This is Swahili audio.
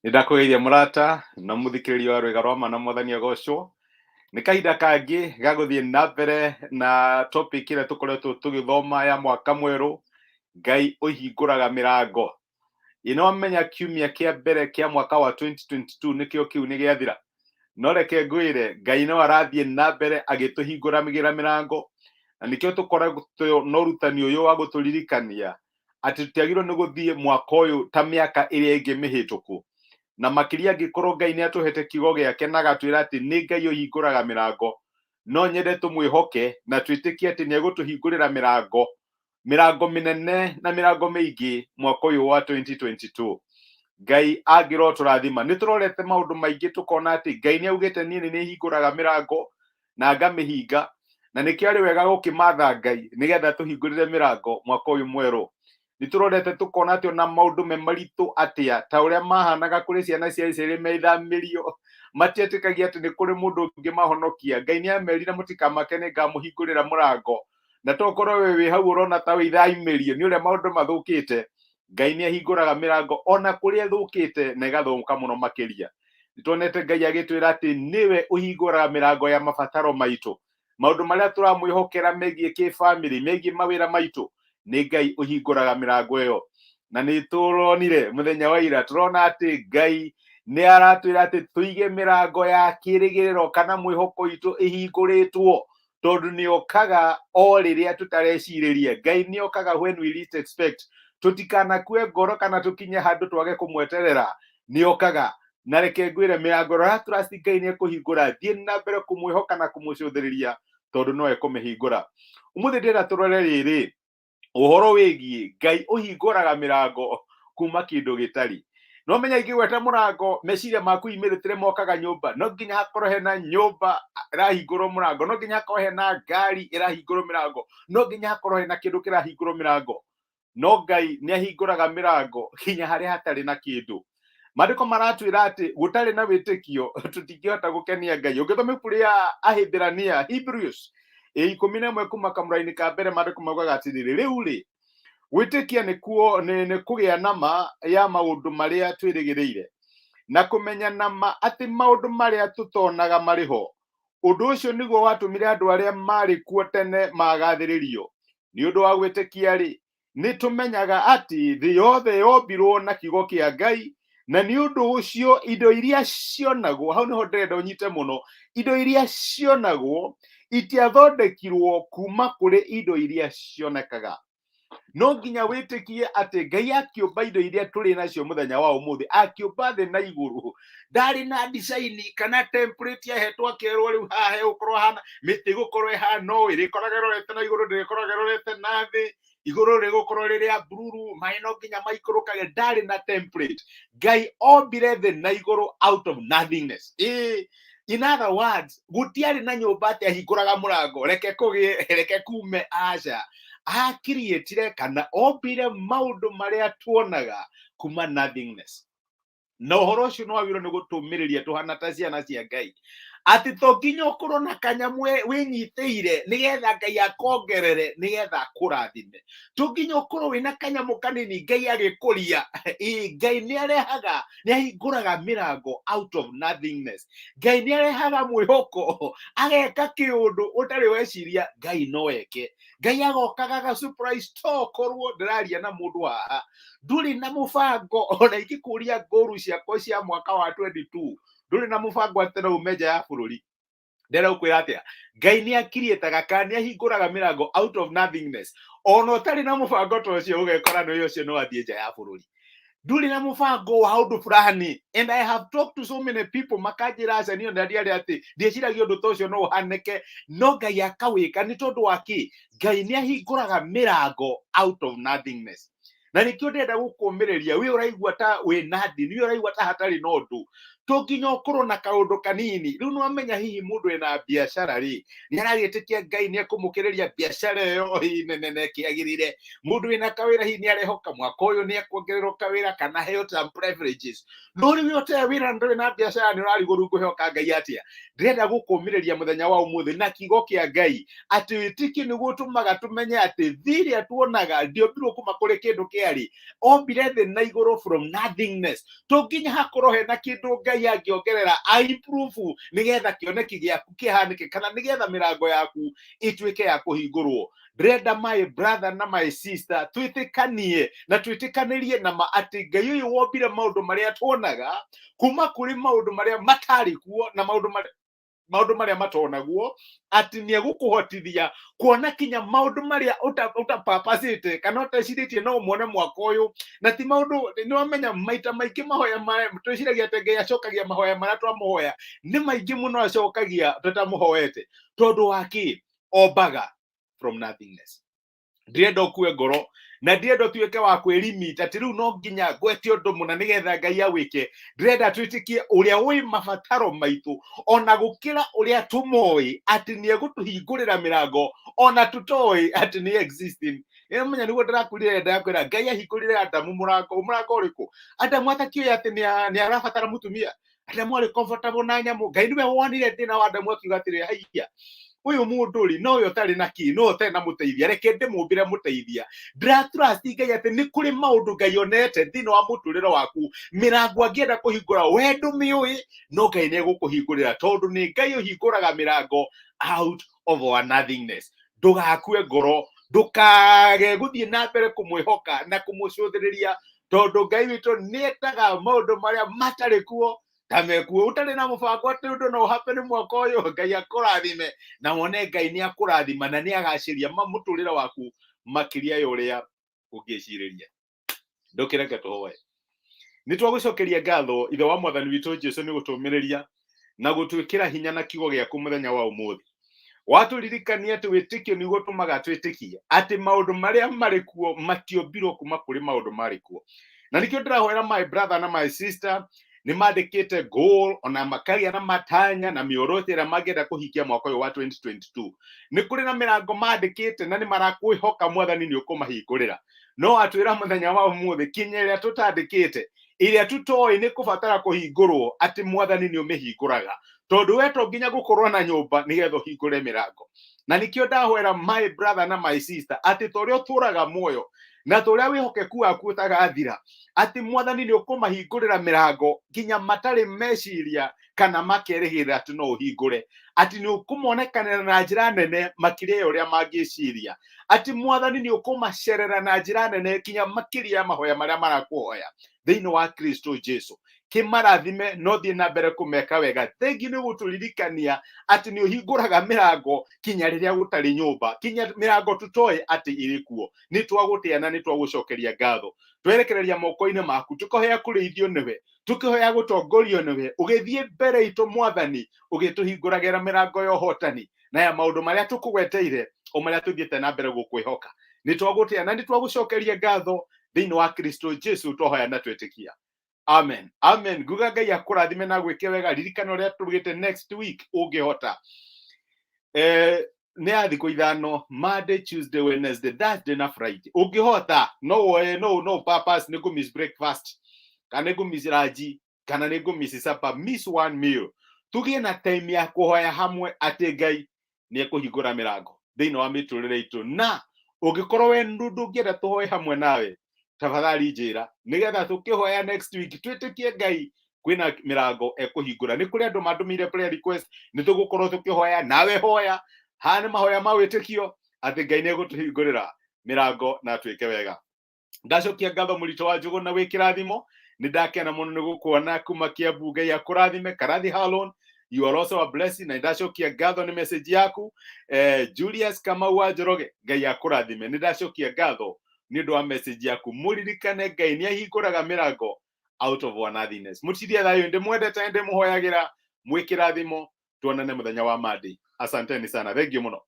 Nindakũgeithia mũrata na mũthikĩrĩria wa rwĩga rwa ma na mwathani agocwo. Nĩ kahinda kangĩ ga gũthiĩ na mbere na topic ĩrĩa tũkoretwo tũgĩthoma ya mwaka mwerũ, Ngai ũhingũraga mĩrango. Nĩwamenya kiumia kĩa mbere kĩa mwaka wa 2022 nĩkĩo kĩu nĩ gĩathira, no reke ngwĩre Ngai no arathiĩ na mbere agĩtũhingũragĩra mĩrango, na nĩkĩo tũkoretwo na ũrutani ũyũ wa gũtũririkania atĩ tũtiagĩrĩirwo nĩ gũthiĩ mwaka ũyũ ta mĩaka ĩrĩa ĩngĩ mĩhĩtũku, na makĩria angĩkorwo Ngai nĩ atũhete kiugo gĩake na agatwĩra atĩ nĩ Ngai ũhingũraga mĩrango, no nyende tũmwĩhoke na twĩtĩkie atĩ nĩ egũtũhingũrĩra mĩrango mĩnene na mĩrango mĩingĩ mwaka ũyũ wa 2022. Ngai angĩrotũrathima. Nĩ tũrorete maũndũ maingĩ tũkona atĩ Ngai nĩ augĩte niĩ nĩ hingũraga mĩrango na ngamĩhinga, na nĩkĩo arĩ wega gũkĩmatha Ngai nĩgetha tũhingũrĩre mĩrango mwaka ũyũ mwerũ. Nĩ tũrorete tũkona atĩ ona maũndũ me maritũ atĩa ta ũrĩa mahanaga kũrĩ ciana cia Isiraeli meithamĩrio, matietĩkagia atĩ nĩ kũrĩ mũndũ ũngĩ mahonokia. Ngai nĩ amerire mũtikamake nĩ ngamũhingũrĩra mũrango, na tokorwo we wĩ hau ũrona ta wĩthaimĩrio nĩ ũrĩa maũndũ mathũkĩte, Ngai nĩ ahingũraga mĩrango ona kũrĩa thũkĩte na ĩgathũka mũno makĩria. Nĩ tuonete Ngai agĩtwĩra atĩ nĩwe ũhingũraga mĩrango ya mabataro maitũ, maũndũ marĩa tũramwĩhokera megiĩ kĩbamĩrĩ, megiĩ mawĩra maitũ, nĩ Ngai ũhingũraga mĩrango ĩyo. Na nĩ tũronire mũthenya wa ira, tũrona atĩ Ngai nĩ aratwĩra atĩ tũige mĩrango ya kĩrĩgĩrĩro kana mwĩhoko witũ ĩhingũrĩtwo, tondũ nĩ okaga o rĩrĩa tũtarecirĩria. Ngai nĩ okaga when we least expect. Tũtikanakue ngoro kana tũkinye handũ twage kũmweterera, nĩ okaga. Na reke ngwĩre mĩrango ĩrĩa tũraci Ngai nĩ ekũhingũra, thiĩ na mbere kũmwĩhoka na kũmũcũthĩrĩria tondũ no ekũmĩhingũra. Ũmũthĩ ndĩrenda tũrore rĩrĩ, ũhoro wĩgiĩ Ngai ũhingũraga mĩrango kuma kĩndũ gĩtarĩ. No menya ingĩgweta mũrango meciria maku immediately mokaga nyũmba. No nginya hakorwo hena nyũmba ĩrahingũrwo mũrango, no nginya hakorwo hena ngari ĩrahingũrwo mĩrango, no nginya hakorwo hena kĩndũ kĩrahingũrwo mĩrango. No Ngai nĩ ahingũraga mĩrango nginya harĩa hatarĩ na kĩndũ. Maandĩko maratwĩra atĩ gũtarĩ na wĩtĩkio tũtingĩhota gũkenia Ngai. Ũngĩthoma ibuku rĩa Ahĩbĩrania, Hebrews 11 kuma kamũra-inĩ ka mbere, maandĩko maugaga atĩrĩrĩ, rĩu rĩ, gwĩtĩkia nĩ kũgĩa na ma ya maũndũ marĩa twĩrĩgĩrĩire, na kũmenya na ma atĩ maũndũ marĩa tũtonaga marĩ ho. Ũndũ ũcio nĩguo watũmire andũ arĩa marĩ kuo tene magathĩrĩrio. Nĩ ũndũ wa gwĩtĩkia rĩ, nĩ tũmenyaga atĩ thĩ yothe yombirwo na kiugo kĩa Ngai, na nĩ ũndũ ũcio indo iria cionagwo, hau nĩho ndĩrenda ũnyite mũno, indo iria cionagwo itiathondekirwo kuma kũrĩ indo iria cionekaga. No nginya wĩtĩkie atĩ Ngai akĩũmba indo iria tũrĩ nacio mũthenya wa ũmũthĩ, akĩũmba thĩ na igũrũ, ndarĩ na design kana template yahetwo akerwo rĩu haha hegũkorwo hana, mĩtĩ ĩgũkorwo ĩhana ũũ, ĩrĩkoragwo ĩrorete na igũrũ, ndĩrĩkoragwo ĩrorete na thĩ, igũrũ rĩgũkorwo rĩrĩa bururu, maĩ no nginya maikũrũkage. Ndarĩ na template. Ngai ombire thĩ na igũrũ out of nothingness. In other words, gũtiarĩ na nyũmba atĩ ahingũraga mũrango reke kume, aca. Akiriĩtire kana ombire maũndũ marĩa tuonaga kuma nothingness. Na ũhoro ũcio nĩ wagĩrĩirwo nĩ gũtũmĩrĩria tũhana ta ciana cia Ngai, atĩ to nginya ũkorwo na kanyamũ wĩnyitĩire nĩgetha Ngai akongerere nĩgetha akũrathime. To nginya ũkorwo wĩna kanyamũ kanini Ngai agĩkũria. Ngai nĩ arehaga, nĩ ahingũraga mĩrango out of nothingness. Ngai nĩ arehaga mwĩhoko, ageka kĩũndũ ũtarĩ weciria Ngai no eke. Ngai agokaga aga surprise to korwo ndĩraria na mũndũ haha, ndũrĩ na mũbango ona ingĩkũria ngũru ciakwa cia mwaka wa 22, ndũrĩ na mũbango atĩ no ume nja ya bũrũri. Ndĩrenda gũkwĩra atĩa, Ngai nĩ akiriĩtaga kana nĩ ahingũraga mĩrango out of nothingness. Ona ũtarĩ na mũbango ta ũcio ũgekora nĩ ũcio no athiĩ nja ya bũrũri. Ndũrĩ na mũbango wa ũndũ fulani. And I have talked to so many people makanjĩra aca niĩ ndĩarĩ atĩ ndĩciragia ũndũ ta ũcio no ũhanĩke, no Ngai akawĩka. Nĩ tondũ wa kĩ? Ngai nĩ ahingũraga mĩrango out of nothingness. Na nĩkĩo ndĩrenda gũkũmĩrĩria, wĩ ũraigua ta wĩ na ndini, wĩ ũraigua ta hatarĩ na ũndũ, tonginya okorwo na kaundu kanini riu no amenya hihi mundu ena biashara ri ni aragitikia Ngai ni akumukiriria biashara yo nene kiagirire mundu ena kawira hihi ni arehoka mwaka uyu ni akwongererwo kawira kana heo some privileges no riu yote wira nduri na biashara ni urariguru kuheoka Ngai atia ndirenda gukumiriria muthenya wa umuthi na kigo kia Ngai ati witiki niguo tumaga tumenye ati thiri atuonaga ndiombirwo kuma kuri kindu kiari ombire thi na iguru from nothingness tonginya hakorwo hena kindu Ngai angiongerera improve nigetha kioneki giaku kihanike kana nigetha mirango yaku ituike ya kuhingurwo ndirenda my brother na my sister twitikanie na twitikanirie na ma ati Ngai uyu wombire maundu maria tuonaga kuma kuri maundu maria matari kuo na maundu maria matonaguo ati ni gukuhotithia kuona kinya maundu maria utapapacite kana uteciritie no muone mwaka uyu na ti maundu ni wamenya maita maingi mahoya maya twiciragia ati Ngai acokagia mahoya maria twamuhoya ni maingi muno acokagia tutamuhoete tondu waki ombaga from nothingness ndirenda ukue ngoro na ndirenda tuike wa kwilimit ati riu no nginya gwete undu muna nigetha Ngai awike ndirenda twitikie uria wi mabataro maitu ona gukira uria tumoi ati ni egutuhingurira mirango ona tutoi ati ni existing menya niguo ndirakwirire ndakwira Ngai ahingurire Adamu murango uriku Adamu atakio ati ni arabatara mutumia Adamu ari comfortable na nyamu Ngai niwe wonire thina wa Adamu akiuga atiri haiya uyu mundu ri no yo tari na ki no te na muteithia reke ndimumbire muteithia trust Ngai ati ni kuri maundu Ngai onete thina wa muturiro waku mirango angienda kuhingura we ndumiui no Ngai ni egukuhingurira tondu ni Ngai uhinguraga mirango out of our nothingness ndugakue ngoro ndukage guthie na mbere kumwihoka na kumucuthiriria tondu Ngai witu ni etaga maundu maria matari kuo tamekuo utari na mubango ati undu no happen mwaka uyu Ngai akurathime na wone Ngai ni akurathima na ni agaciria muturira waku makiria ya uria ungiciriria ndukireke tuhoe ni twagucokeria ngatho ithe wa mwathani witu Jesu ni gutumiriria na gutwikira hinya na kigo giaku muthenya wa umuthi waturirikania ati witikio niguo tumaga twitikie ati maundu maria mari kuo matiombirwo kuma kuri maundu mari kuo na nikio ndirahoera my brother na my sister ni mandikite goal ona makagia na matanya na mioroto ira magenda kuhikia mwaka uyu wa 2022 ni kuri na mirango mandikite na ni marakwihoka mwathani ni ukumahingurira no atwira muthenya wa umuthi kinyeria tutandikite iria tutoi ni kubatara kuhingurwo ati mwathani ni umihinguraga tondu we to nginya gukorwo na nyumba nigetha hingure mirango na nikio ndahwera my brother na my sister ati torio turaga moyo na toria wihokeku waku utagathira ati mwathani ni ukumahingurira mirango nginya matari meciria kana makerigirira ati no uhingure ati ni ukumonekanira na njira nene makiria uria mangiciria ati mwathani ni ukumacerera na njira nene nginya makiria mahoya maria marakuhoya thiini wa Kristo Jesu kimarathime no thie na mbere kumeka wega thengi ni guturirikania ati ni uhinguraga mirango kinya riria gutari nyumba kinya mirango tutoi ati irikuo ni twagutia na ni twagucokeria ngatho twerekereria moko-ini maku tukohoya kurithio niwe tukihoya gutongorio niwe ugithie mbere itu mwathani ugituhinguragira mirango ya hotani na ya maundu maria tukugweteire o maria tuthiete na mbere gukwihoka ni twagutia na ni twagucokeria ngatho thiini wa Kristo Jesu twahoya na twetikia amen amen guga Ngai akurathime na gwike wega ririkana uria turugite next week ungihota ni athiko ithano Monday Tuesday Wednesday Thursday na Friday ungihota no purpose ni go miss breakfast kana go miss raji kana ni go miss supper miss one meal tugie na time ya kuhoya hamwe ati Ngai ni ekuhingura mirango thiini wa miturire itu na ungikorwo we ndundu ngienda tuhoye hamwe nawe tafadhali njira nigetha tukihoya next week twitikie Ngai kwina mirango ekuhingura ni kuri andu mandumire prayer request ni tugukorwo tukihoya nawe hoya hane mahoya ma witikio ati Ngai ni egutuhingurira mirango na twike wega ndacokia ngatho murito wa njugu na wikirathimo ni ndakena muno ni gukuona kuma Kiambu Ngai akurathime Karathi Harlon you are also a blessing na ndacokia ngatho ni message yaku Julius Kamau wa Njoroge Ngai akurathime ni ndacokia ngatho ni ndo message yaku muririkane Ngai ni ahinguraga mirango out of one nothingness mutiria thayo ndi mwendete ndi muhoyagira mwikirathimo tuonane muthenya wa Monday asanteni sana thank you muno.